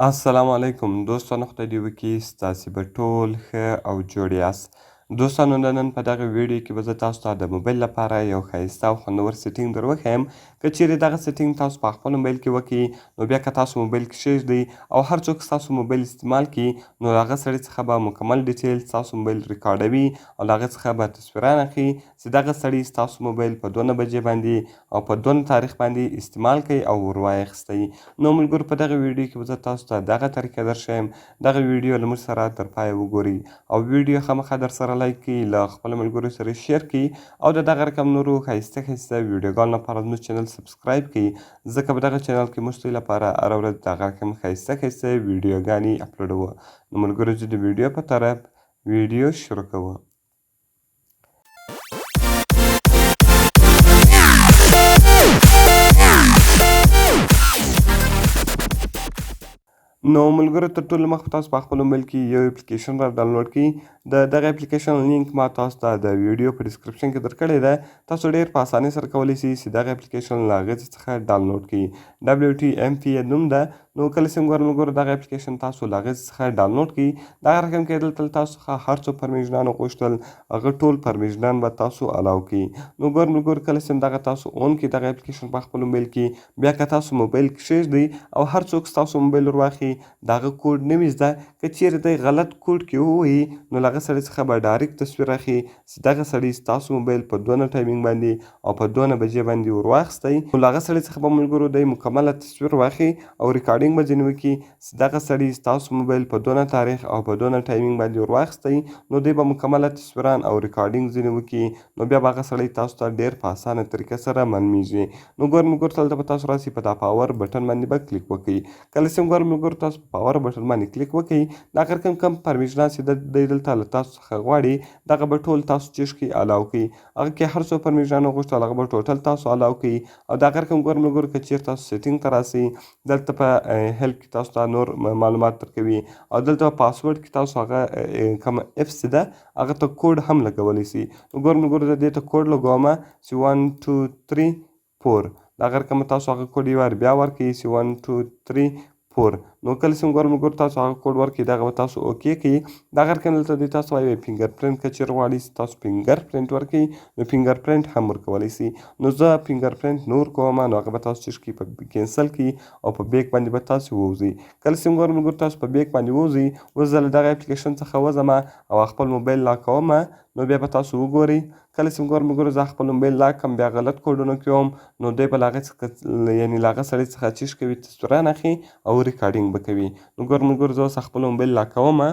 السلام علیکم دوستانو، خدای دې وکړي ستاسې به ټول ښه او جوړ یاست. دوستانو، د نن په دغه ویډیو کې به زه تاسو ته د موبایل لپاره یو ښایسته او خوندور سیټینګ در وښیم. که چیرې دغه سیټینګ تاسو په خپل موبایل کې وکړي، نو بیا که تاسو موبایل کښېږدئ او هر څوک ستاسو موبایل استعمال کړي، نو له هغه سړي څخه به مکمل ډیټیل ستاسو موبایل ریکارډوي او له هغه څخه به تصویران اخلي چې دغه سړي ستاسو موبایل په دونه بجې باندې او په دونه تاریخ باندې استعمال کوي او ور واخیستی. نو ملګرو، په دغه ویډیو کې به زه تاسو ته دغه طریقه درښیم. دغه ویډیو له موږ سره تر پایه وګورئ او ویډیو خامخا در سره لایک کړئ، له خپلو ملګرو سره شیر کړئ او د دغه رقم نورو ښایسته ښایسته ویډیوګانو لپاره زموږ چینل سبسکرایب کړئ، ځکه په دغه چینل کې موږ ستاسو لپاره هره ورځ دغه رقم ښایسته ښایسته ویډیوګانې اپلوډوو. نو ملګرو، چې د ویډیو په طرف ویډیو شروع کوو. نو ملګرو، تر ټولو مخکې تاسو په خپل موبایل کې یو اپلیکیشن را ډاونلوډ کړئ. د دغه اپلیکیشن لینک ما تاسو ته د ویډیو په ډسکرپشن کې درکړی دی. تاسو ډېر په اسانۍ سره کولی شئ چې دغه اپلیکیشن له هغې څخه ډاونلوډ کړئ. WTMP یې نوم ده. نو کله چې ګورم ملګرو دغه اپلیکیشن تاسو له هغې څخه ډاونلوډ کړئ، دغه رقم کې دلته تاسو څخه هر څو پرمیشنان وغوښتل، هغه ټول پرمیشنان به تاسو الاو کړئ. نو ګورم ملګرو، کله چې دغه تاسو اون کړئ دغه اپلیکیشن په خپل موبایل کې، بیا که تاسو موبایل کښېږدئ او هر څوک ستاسو موبایل ور واخلي، د هغه کوډ نه وي زده، که چیرې دی غلط کوډ کې ووهي، نو له هغه سړي څخه به ډایرکټ تصویر اخلي چې دغه سړي ستاسو موبایل په دونه ټایمینګ باندې او په دونه بجې باندې ور واخیستی. نو له هغه سړي څخه به ملګرو دی مکمله تصویر واخلي او ریکارډینګ به ځینې وکړي چې دغه سړي ستاسو موبایل په دونه تاریخ او په دونه ټایمینګ باندې ور واخیستی. نو دوی به مکمله تصویران او ریکارډینګ ځینې وکړي، نو بیا به هغه سړی تاسو ته ډېر په اسانه طریقه سره معلومیږي. نو ګورم ملګرو، دلته به تاسو راسئ، په دا پاور بټن باندې به کلیک وکړئ. کله چې ګورم ملګرو تاسو په پاور بټن باندې کلیک وکړئ، دغه رقم کم پرمیشنان چې دی دلته له تاسو څخه غواړي، دغه به ټول تاسو چیش کړئ، الاو کړئ. هغه کې هر څو پرمیشنان وغوښتل هغه به ټوټل تاسو الاو کړئ. او دغه رقم ګورم ملګرو، که چیرې تاسو سیټینګ ته راسئ، دلته په هیلپ کې تاسو ته نور معلومات درکوي او دلته په پاسورډ کې تاسو هغه کومه اف چې ده هغه ته کوډ هم لګولی شئ. نو ګورم ملګرو، زه دې ته کوډ لګومه چې 1 2 3 4. دغه رقم تاسو هغه کوډ یو وار بیا ورکړئ چې 1 2 3 4. نو کله چې ګورم ملګرو تاسو هغه کوډ ورکړئ، دغه به تاسو اوکې کړئ. دغه رقم دلته دوی تاسو وایي فنګر پرنټ، که چیرې غواړئ چې تاسو فنګر پرنټ ورکړئ، نو فنګر پرنټ هم ورکولی شئ. نو زه فنګر پرنټ نه ورکومه، نو هغه به تاسو چیش کړئ، په کینسل کړئ او په بیک باندې به تاسو ووځئ. کله چې ګورم ملګرو تاسو په بیک باندې ووځئ، اوس زه له دغه اپلیکیشن څخه وځمه او خپل موبایل لاک کومه. نو بیا به تاسو وګورئ، کله چې ګورم ملګرو زه خپل موبایل لاک کړم، بیا غلط کوډونه کوم، نو دوی به له هغې څخه یعنې له هغه سړي څخه چیش کوي، تصویران اخلي او ریکارډینګ به کوي. نو ګورم ملګرو، زه اوس خپل موبایل لاک کومه.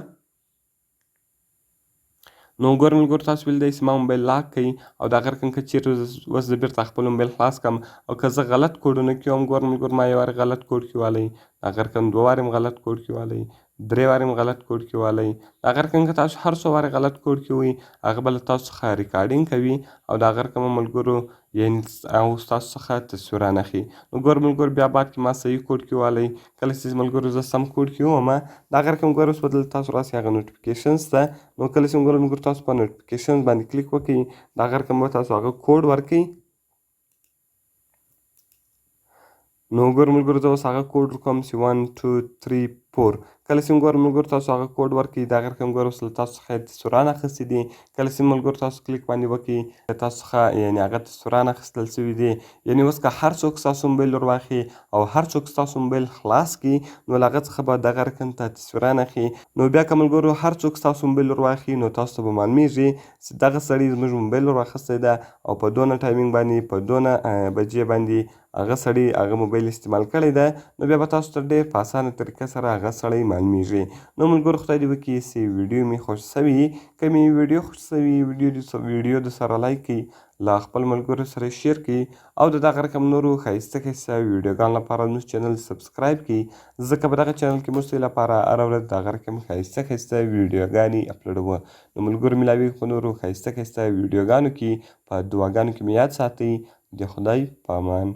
نو ګورم ملګرو، تاسو ولیدئ چې ما موبایل لاک کړئ او دغه رقم که چیرې اوس زه بېرته خپل موبایل خلاص کړم او که زه غلط کوډونه کوم، ګورم ملګرو ما یو وارې غلط کوډ کیوالی، دغه رقم دوه وارې م غلط کوډ کیوالی، درې وارې م غلط کوډ کیوالی. دغه رقم که تاسو هر څو وارې غلط کوډ کوئ، هغه به له تاسو څخه ریکارډینګ کوي او دغه رقم ملګرو یعنې او ستاسو څخه تصویران اخلي. نو ګورم ملګرو، بیا بعد کې ما صحیح کوډ کیوالی، کله چې ملګرو زه سم کوډ کومه، دغه رقم ګورو اوس به دلته تاسو راسئ، هغه نوټیفیکیشنز ته. نو کله چې ګورم ملګرو تاسو په نوټیفیکیشنز باندې کلیک وکړئ، دغه رقم به تاسو هغه کوډ ورکړئ. نو ګورم ملګرو، زه اوس هغه کوډ ورکوم چې 1 2 3 4. کله چې ګورم ملګرو تاسو هغه کوډ ورکړئ، دغه رقم ګورو اوس له تاسو څخه یې تصویران اخیستي دي. کله چې ملګرو تاسو کلیک باندې وکړئ، له تاسو څخه یعنې هغه تصویران اخیستل شوي دي. یعنې اوس که هر څوک ستاسو موبایل ور واخلي او هر څوک ستاسو موبایل خلاص کړي، نو له هغه څخه به دغه رقم ته تصویران اخلي. نو بیا که ملګرو هر څوک ستاسو موبایل ور واخلي، نو تاسو ته به معلومیږي چې دغه سړي زموږ موبایل ور واخیستی ده او په دونه ټایمینګ باندې په دونه بجې باندې هغه سړي هغه موبایل استعمال کړی ده. نو بیا به تاسو ته ډېر په اسانه طریقه سره هغه سړی معلومیږي. نو ملګرو، خدای دې وکړي چې ویډیو مې خوښ سوي وي. که مې ویډیو خوښ سوي ویډیو د سره لایک کړئ، له خپل ملګرو سره شیر کړئ او د دغه رقم نورو ښایسته ښایسته ویډیوګانو لپاره زموږ چینل سبسکرایب کړئ، ځکه په دغه چینل کې موږ ستاسو لپاره هره ورځ دغه رقم ښایسته ښایسته ویډیوګانې اپلوډوو. نو ملګرو، ملاویږو په نورو ښایسته ښایسته ویډیوګانو کې، په دعاګانو کې مې یاد ساتئ. د خدای په امان.